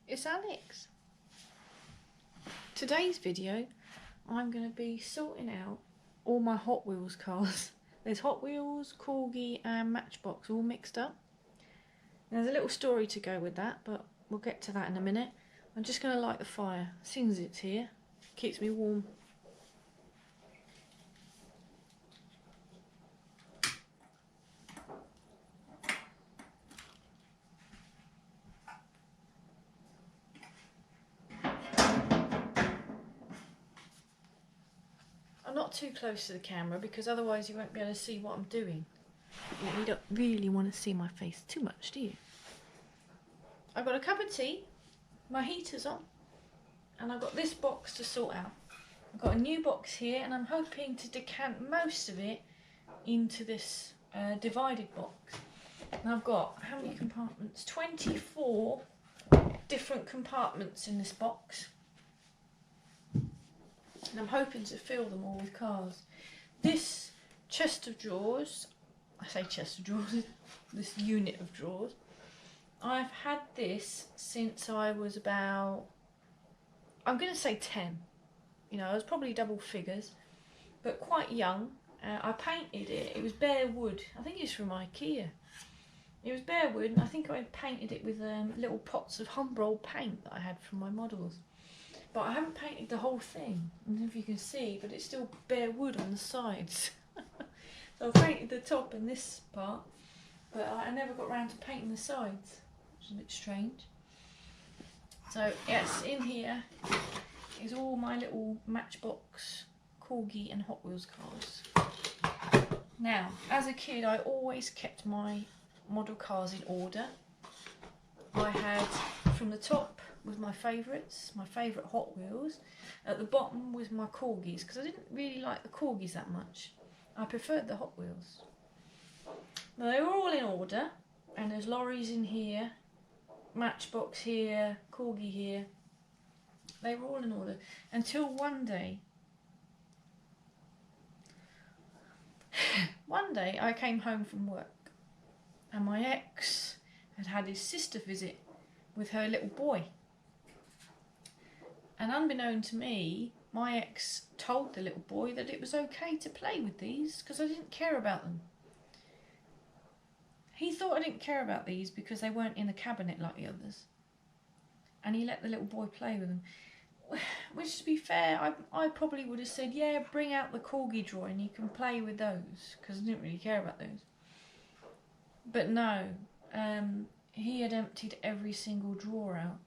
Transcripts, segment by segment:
It's Alex. Today's video I'm going to be sorting out all my Hot Wheels cars. There's Hot Wheels, Corgi and Matchbox all mixed up. There's a little story to go with that, but we'll get to that in a minute. I'm just going to light the fire. Seeing as it's here, keeps me warm. I'm not too close to the camera because otherwise you won't be able to see what I'm doing. You don't really want to see my face too much, do you? I've got a cup of tea, my heater's on, and I've got this box to sort out. I've got a new box here and I'm hoping to decant most of it into this divided box. And I've got, how many compartments? 24 different compartments in this box. And I'm hoping to fill them all with cars. This chest of drawers, I say chest of drawers, this unit of drawers, I've had this since I was about, I'm going to say 10. You know, I was probably double figures, but quite young. I painted it. It was bare wood. I think it's from IKEA. It was bare wood, and I think I painted it with little pots of Humbrol paint that I had from my models. But I haven't painted the whole thing. I don't know if you can see, but it's still bare wood on the sides. So I painted the top and this part, but I never got around to painting the sides, which is a bit strange. So yes, in here is all my little Matchbox, Corgi and Hot Wheels cars. Now, as a kid, I always kept my model cars in order. I had, from the top was my favourites, my favourite Hot Wheels. At the bottom was my Corgis, because I didn't really like the Corgis that much. I preferred the Hot Wheels. Now, they were all in order, and there's lorries in here, Matchbox here, Corgi here. They were all in order until one day. One day I came home from work and my ex had his sister visit with her little boy. And unbeknown to me, my ex told the little boy that it was okay to play with these because I didn't care about them. He thought I didn't care about these because they weren't in a cabinet like the others. And he let the little boy play with them. Which, to be fair, I probably would have said, yeah, bring out the Corgi drawer and you can play with those, because I didn't really care about those. But no, he had emptied every single drawer out,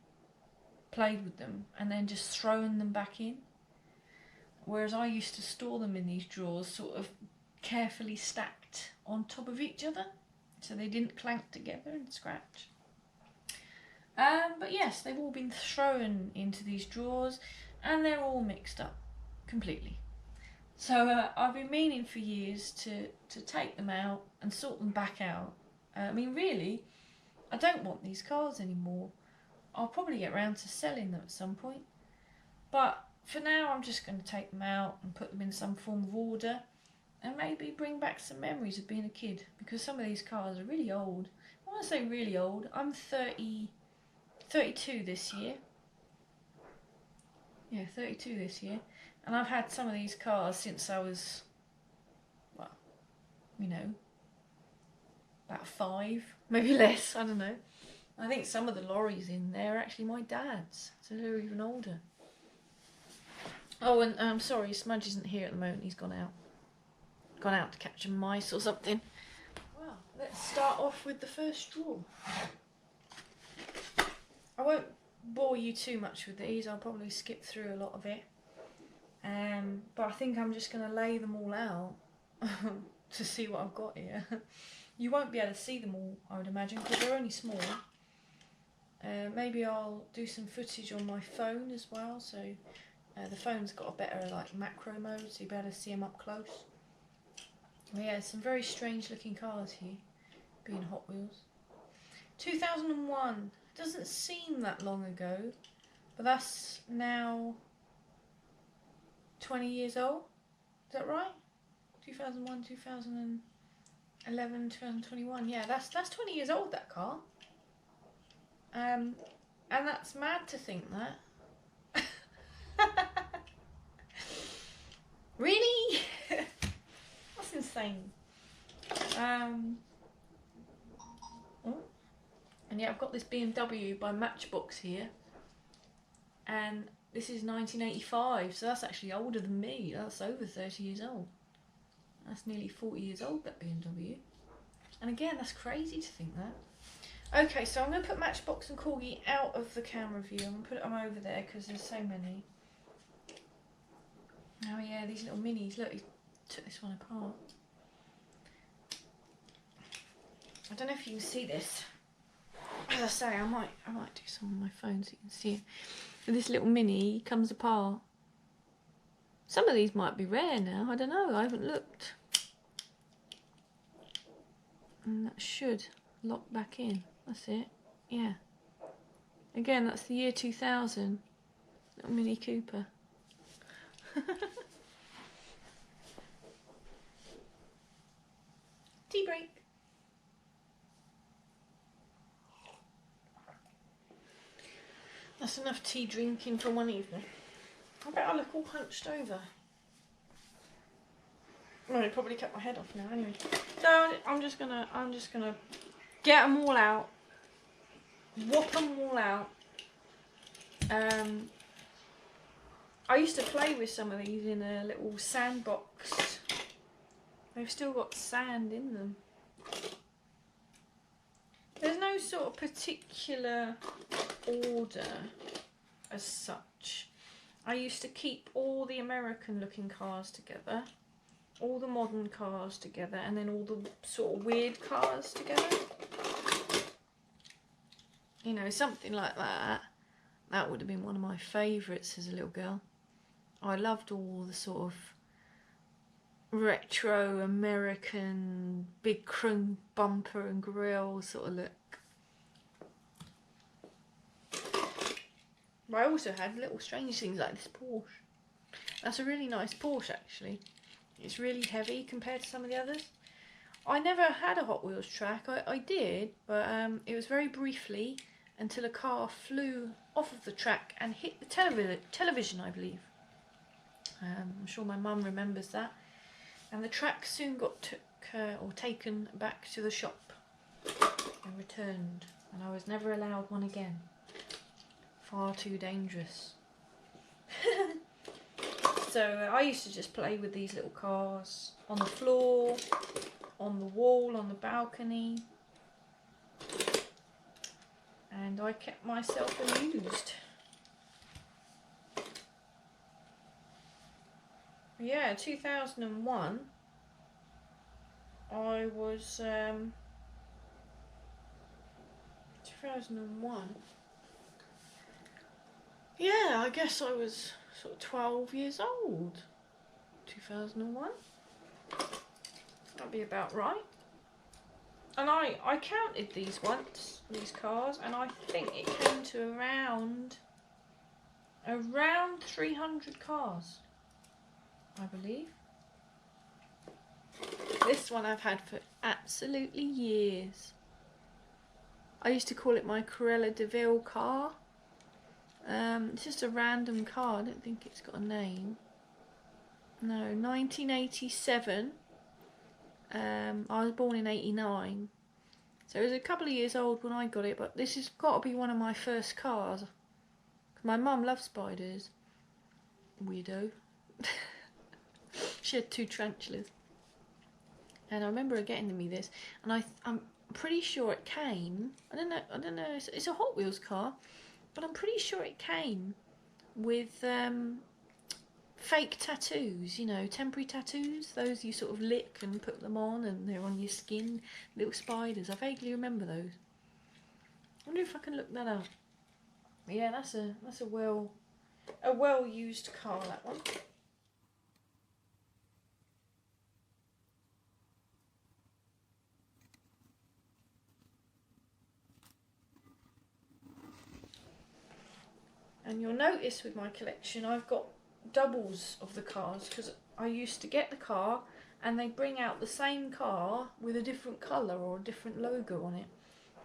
played with them, and then just thrown them back in. Whereas I used to store them in these drawers, sort of carefully stacked on top of each other, so they didn't clank together and scratch. But yes, they've all been thrown into these drawers and they're all mixed up completely. So I've been meaning for years to take them out and sort them back out. I mean, really, I don't want these cars anymore. I'll probably get around to selling them at some point. But for now, I'm just going to take them out and put them in some form of order and maybe bring back some memories of being a kid, because some of these cars are really old. When I say really old, I'm 32 this year. Yeah, 32 this year. And I've had some of these cars since I was, well, you know, about 5, maybe less, I don't know. I think some of the lorries in there are actually my dad's, so they're even older. Oh, and I'm sorry, Smudge isn't here at the moment, he's gone out. Gone out to catch some mice or something. Well, let's start off with the first drawer. I won't bore you too much with these, I'll probably skip through a lot of it. But I think I'm just going to lay them all out to see what I've got here. You won't be able to see them all, I would imagine, because they're only small. Maybe I'll do some footage on my phone as well, so the phone's got a better like macro mode, so you'll be able to see them up close. But yeah, some very strange looking cars here, being Hot Wheels. 2001. Doesn't seem that long ago, but that's now 20 years old. Is that right? 2001, 2000 and... 11, 21. Yeah, that's 20 years old, that car. And that's mad to think that. Really? That's insane. Oh. And yeah, I've got this BMW by Matchbox here. And this is 1985, so that's actually older than me. That's over 30 years old. That's nearly 40 years old, that BMW. And again, that's crazy to think that. Okay, so I'm going to put Matchbox and Corgi out of the camera view. I'm going to put them over there because there's so many. Oh yeah, these little minis. Look, he took this one apart. I don't know if you can see this. As I say, I might do some on my phone so you can see it. But this little mini comes apart. Some of these might be rare now. I don't know. I haven't looked. And that should lock back in. That's it. Yeah. Again, that's the year 2000. Little Mini Cooper. Tea break. That's enough tea drinking for one evening. I bet I look all hunched over. Well, I probably cut my head off now anyway. So I'm just gonna get them all out, whop them all out. I used to play with some of these in a little sandbox. They've still got sand in them. There's no sort of particular order as such. I used to keep all the American looking cars together, all the modern cars together, and then all the sort of weird cars together. You know, something like that. That would have been one of my favourites as a little girl. I loved all the sort of retro American big chrome bumper and grille sort of look. But I also had little strange things like this Porsche. That's a really nice Porsche actually. It's really heavy compared to some of the others. I never had a Hot Wheels track. I did, but it was very briefly until a car flew off of the track and hit the television, I believe. I'm sure my mum remembers that. And the track soon got taken back to the shop and returned. And I was never allowed one again. Far too dangerous. So I used to just play with these little cars on the floor, on the wall, on the balcony. And I kept myself amused. Yeah, 2001, I was, 2001, yeah, I guess I was sort of 12 years old, 2001, that'd be about right. And I counted these once, these cars, and I think it came to around 300 cars. I believe. This one I've had for absolutely years. I used to call it my Cruella de Vil car. It's just a random car. I don't think it's got a name. No, 1987. I was born in 89. So it was a couple of years old when I got it, but this has got to be one of my first cars. My mum loves spiders. Weirdo. She had 2 tarantulas, and I remember her getting me this, and I'm pretty sure it came. I don't know. It's a Hot Wheels car, but I'm pretty sure it came with fake tattoos. You know, temporary tattoos. Those you sort of lick and put them on, and they're on your skin. Little spiders. I vaguely remember those. I wonder if I can look that up. But yeah, that's a well used car, that one. And you'll notice with my collection I've got doubles of the cars because I used to get the car and they bring out the same car with a different colour or a different logo on it.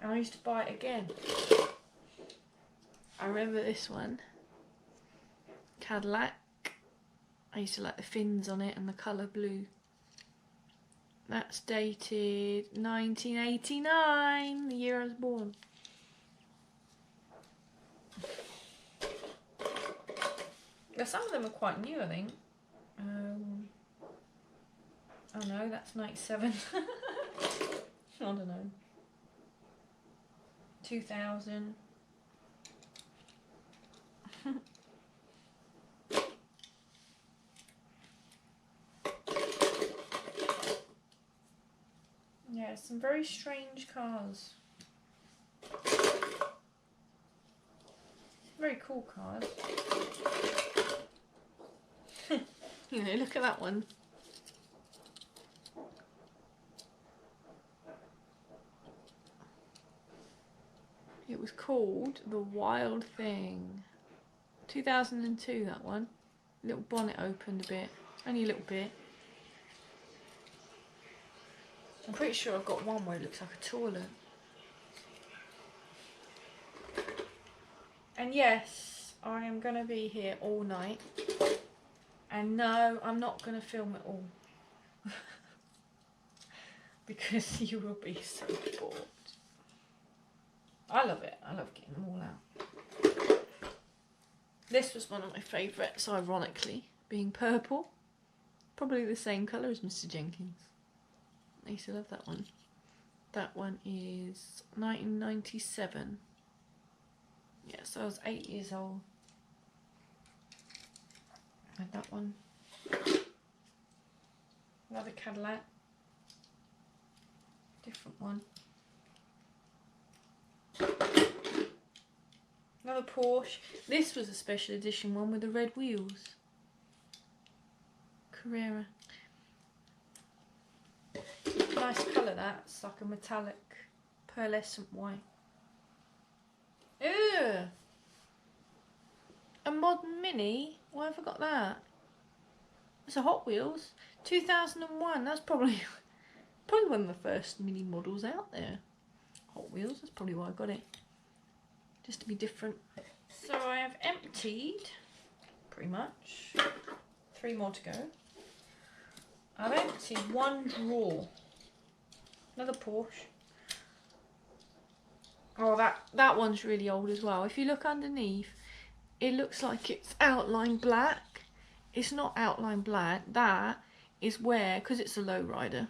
And I used to buy it again. I remember this one, Cadillac. I used to like the fins on it and the colour blue. That's dated 1989, the year I was born. Now, some of them are quite new, I think. Oh no, that's 97. I don't know. 2000. Yeah, some very strange cars. Very cool cars. You know, look at that one. It was called The Wild Thing. 2002, that one. Little bonnet opened a bit. Only a little bit. I'm pretty sure I've got one where it looks like a toilet. And yes, I am going to be here all night. And no, I'm not going to film it all. Because you will be so bored. I love it. I love getting them all out. This was one of my favourites, ironically, being purple. Probably the same colour as Mr. Jenkins. I used to love that one. That one is 1997. Yeah, so I was 8 years old. I had that one. Another Cadillac. Different one. Another Porsche. This was a special edition one with the red wheels. Carrera. Nice colour that. It's like a metallic pearlescent white. Ew! A modern Mini? Why have I got that? It's a Hot Wheels. 2001. That's probably one of the first Mini models out there. Hot Wheels. That's probably why I got it. Just to be different. So I have emptied, pretty much. 3 more to go. I've emptied one drawer. Another Porsche. Oh, that one's really old as well. If you look underneath, it looks like it's outlined black. It's not outlined black. That is where, because it's a lowrider,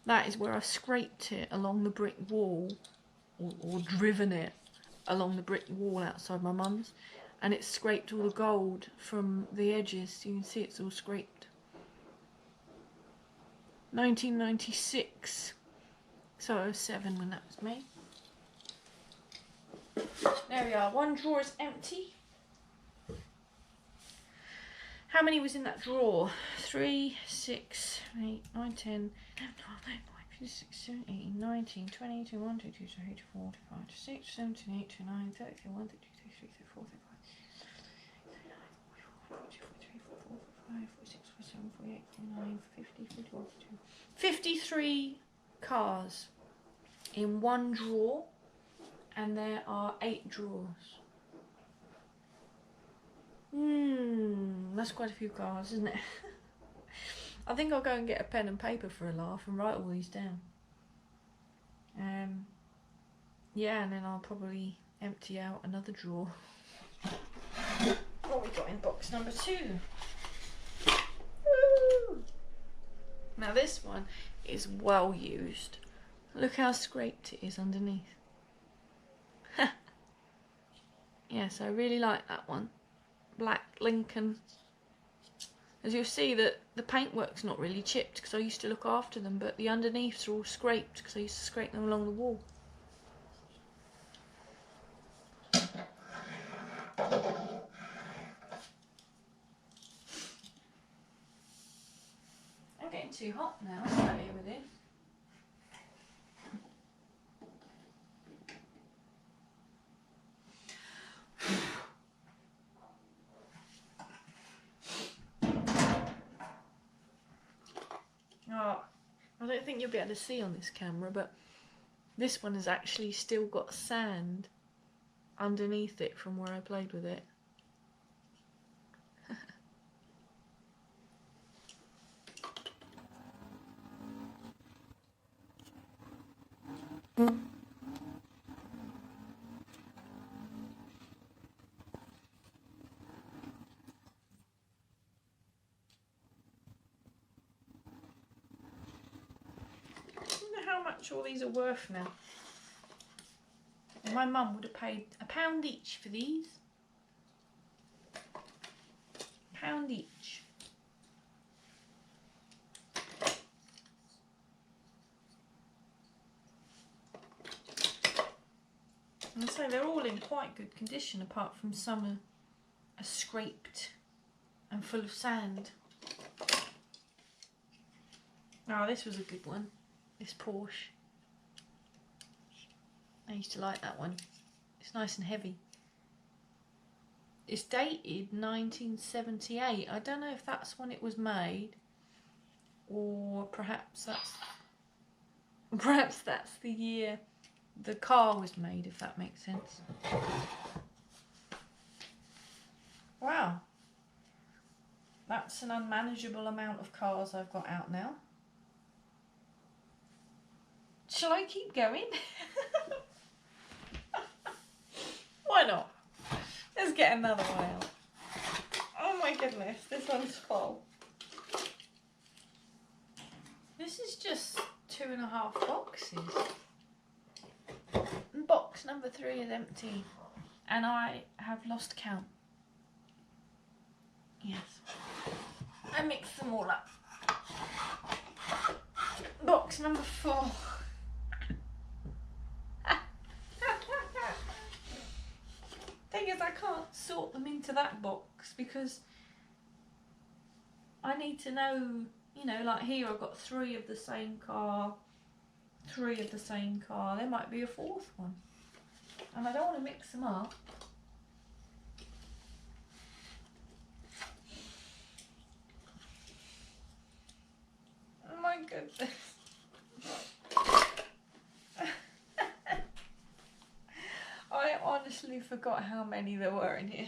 that is where I scraped it along the brick wall, or driven it along the brick wall outside my mum's, and it's scraped all the gold from the edges. You can see it's all scraped. 1996, so I was 7 when that was made. There we are, one drawer is empty. How many was in that drawer? 3, 6, 8, 9, 10, 11, 12, 13, 14, 15, 16, 17, 18, 19, 20, 21, 22, 23, 24, 25, 26, 27, 28, 29, 30, 31, 32, 33, 34, 35, 46, 47, 48, 49, 50, 51, 52. 53 cars in one drawer, and there are 8 drawers. That's quite a few cars, isn't it? I think I'll go and get a pen and paper for a laugh and write all these down. Yeah, and then I'll probably empty out another drawer. What we got in box number 2? Woo! Now this one is well used. Look how scraped it is underneath. Yes, I really like that one. Black Lincoln. As you'll see, that the paintwork's not really chipped because I used to look after them, but the underneaths are all scraped because I used to scrape them along the wall. I'm getting too hot now. I'm out here with it. think you'll be able to see on this camera, but this one has actually still got sand underneath it from where I played with it. How much all these are worth now. My mum would have paid £1 each for these. £1 each. And so they're all in quite good condition, apart from some are scraped and full of sand. Oh, this was a good one. This Porsche. I used to like that one. It's nice and heavy. It's dated 1978. I don't know if that's when it was made, or perhaps that's the year the car was made, if that makes sense. Wow. That's an unmanageable amount of cars I've got out now. Shall I keep going? Why not? Let's get another one out. Oh my goodness, this one's full. This is just 2.5 boxes. And box number 3 is empty. And I have lost count. Yes. I mixed them all up. Box number 4. Thing is, I can't sort them into that box because I need to know, you know, like here I've got 3 of the same car, 3 of the same car. There might be a 4th one, and I don't want to mix them up. Oh my goodness. I honestly forgot how many there were in here.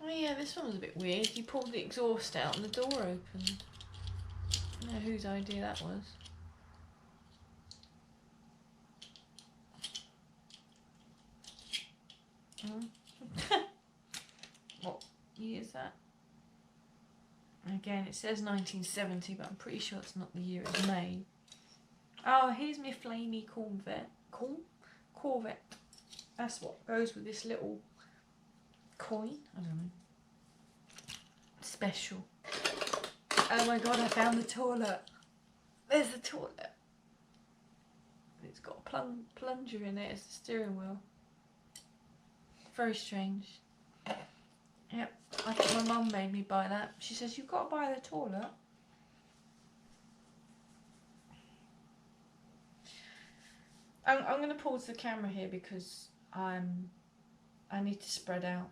Oh yeah, this one was a bit weird. You pulled the exhaust out and the door opened. I don't know whose idea that was. What year is that? Again, it says 1970, but I'm pretty sure it's not the year it was made. Oh, here's my flamey Corvette. Corvette. That's what goes with this little coin. I don't know. Special. Oh my god, I found the toilet. There's the toilet. It's got a plunger in it as the steering wheel. Very strange. Yep, I think my mum made me buy that. She says, you've got to buy the toilet. I'm going to pause the camera here because I need to spread out.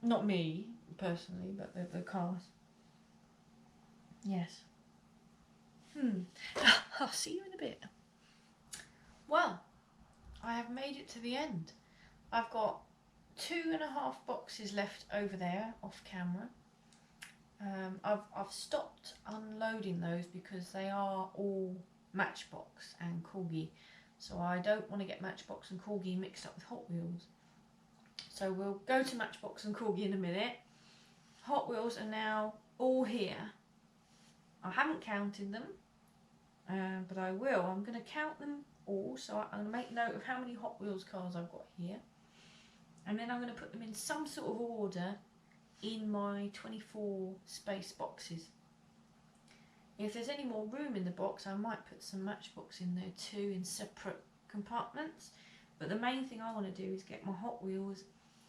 Not me, personally, but the cars. Yes. I'll see you in a bit. Well, I have made it to the end. I've got 2.5 boxes left over there off camera. I've stopped unloading those because they are all Matchbox and Corgi, so I don't want to get Matchbox and Corgi mixed up with Hot Wheels. So we'll go to Matchbox and Corgi in a minute. Hot Wheels are now all here. I haven't counted them, but I will. I'm going to count them all, so I'm going to make note of how many Hot Wheels cars I've got here. And then I'm going to put them in some sort of order in my 24 space boxes. If there's any more room in the box, I might put some Matchbox in there too, in separate compartments. But the main thing I want to do is get my Hot Wheels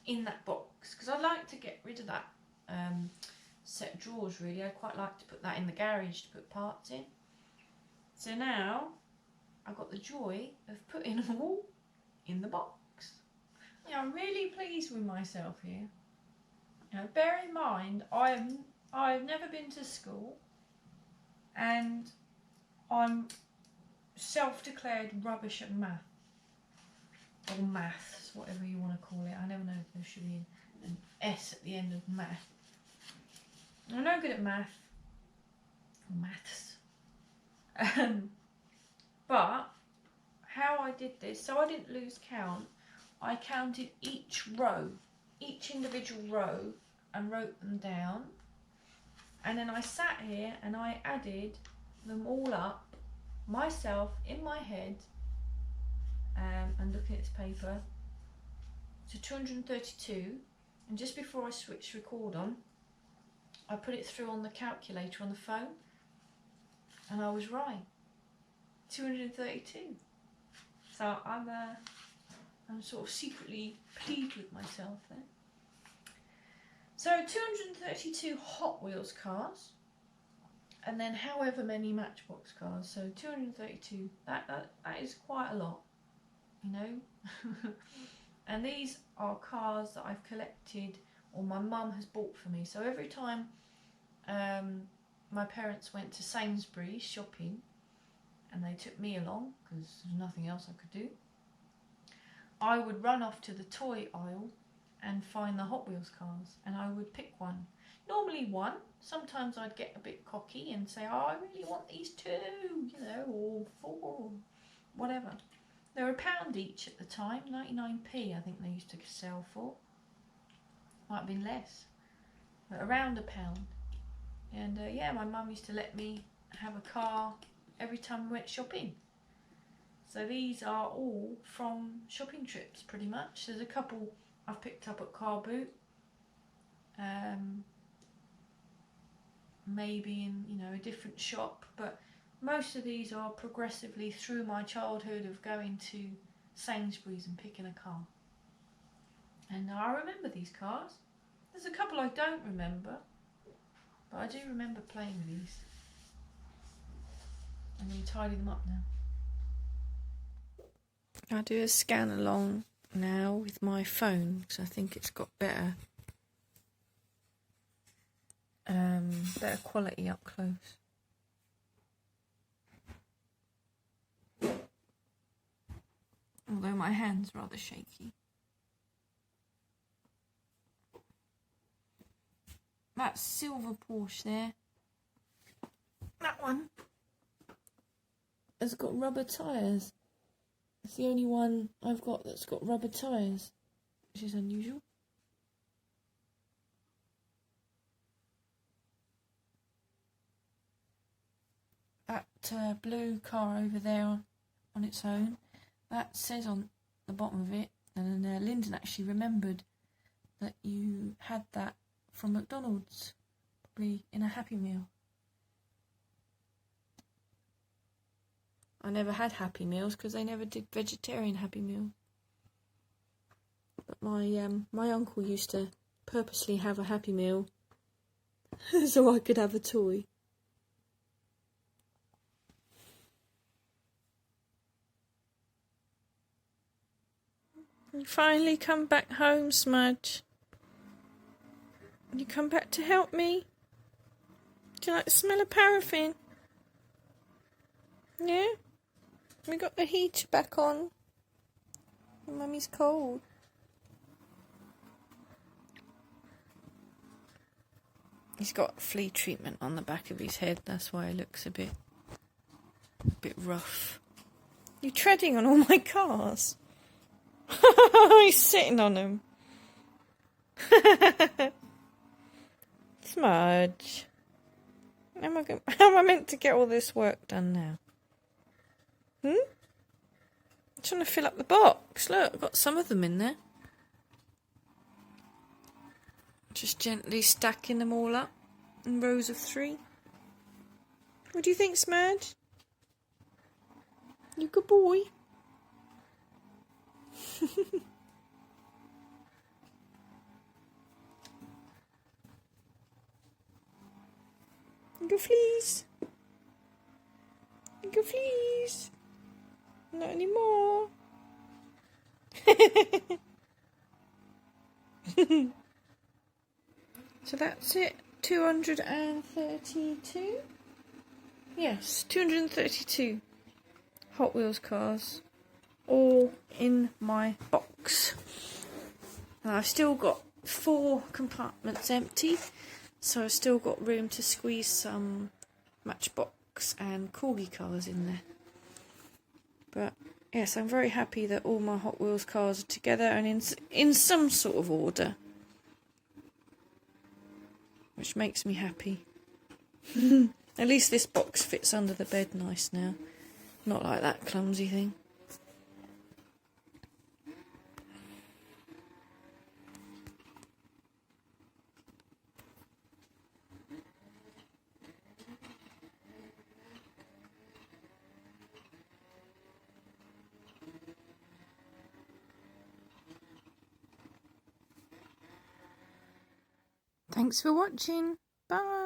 in that box, because I like to get rid of that set of drawers really. I quite like to put that in the garage to put parts in. So now I've got the joy of putting them all in the box. Yeah, I'm really pleased with myself here. Now, bear in mind, I've never been to school, and I'm self-declared rubbish at math, or maths, whatever you want to call it. I never know if there should be an S at the end of math. I'm no good at maths. But how I did this, so I didn't lose count. I counted each row, each individual row, and wrote them down. And then I sat here and I added them all up myself in my head, and looking at this paper, to 232. And just before I switched record on, I put it through on the calculator on the phone, and I was right. 232. So I'm sort of secretly pleased with myself then. So 232 Hot Wheels cars, and then however many Matchbox cars. So 232. That is quite a lot, you know. And these are cars that I've collected, or my mum has bought for me. So every time my parents went to Sainsbury's shopping, and they took me along because there's nothing else I could do, I would run off to the toy aisle and find the Hot Wheels cars, and I would pick one. Normally one. Sometimes I'd get a bit cocky and say, oh, I really want these two, you know, or four, whatever. They were £1 each at the time, 99p I think they used to sell for. Might have been less, but around £1. And yeah, my mum used to let me have a car every time we went shopping. So these are all from shopping trips pretty much. There's a couple I've picked up at Car Boot. Maybe in, you know, a different shop, but most of these are progressively through my childhood of going to Sainsbury's and picking a car. And I remember these cars. There's a couple I don't remember, but I do remember playing with these. I'm going to tidy them up now. I'll do a scan along now with my phone because I think it's got better quality up close. Although my hand's rather shaky. That silver Porsche there, that one has got rubber tyres. It's the only one I've got that's got rubber tyres, which is unusual. That blue car over there on its own, that says on the bottom of it, and Lyndon actually remembered that you had that from McDonald's, probably in a Happy Meal. I never had Happy Meals because they never did vegetarian Happy Meals. But my uncle used to purposely have a Happy Meal so I could have a toy. You finally come back home, Smudge. You come back to help me? Do you like the smell of paraffin? Yeah? We got the heater back on. Mummy's cold. He's got flea treatment on the back of his head. That's why it looks a bit rough. You're treading on all my cars. He's sitting on them. Smudge. How am I meant to get all this work done now? I'm trying to fill up the box. Look, I've got some of them in there. Just gently stacking them all up in rows of 3. What do you think, Smudge? You good boy. You go fleas. You go of fleas. Not anymore. So that's it. 232. Yes, 232 Hot Wheels cars, all in my box. And I've still got 4 compartments empty, so I've still got room to squeeze some Matchbox and Corgi cars in there. But yes, I'm very happy that all my Hot Wheels cars are together and in some sort of order, which makes me happy. At least this box fits under the bed nice now, not like that clumsy thing. Thanks for watching. Bye.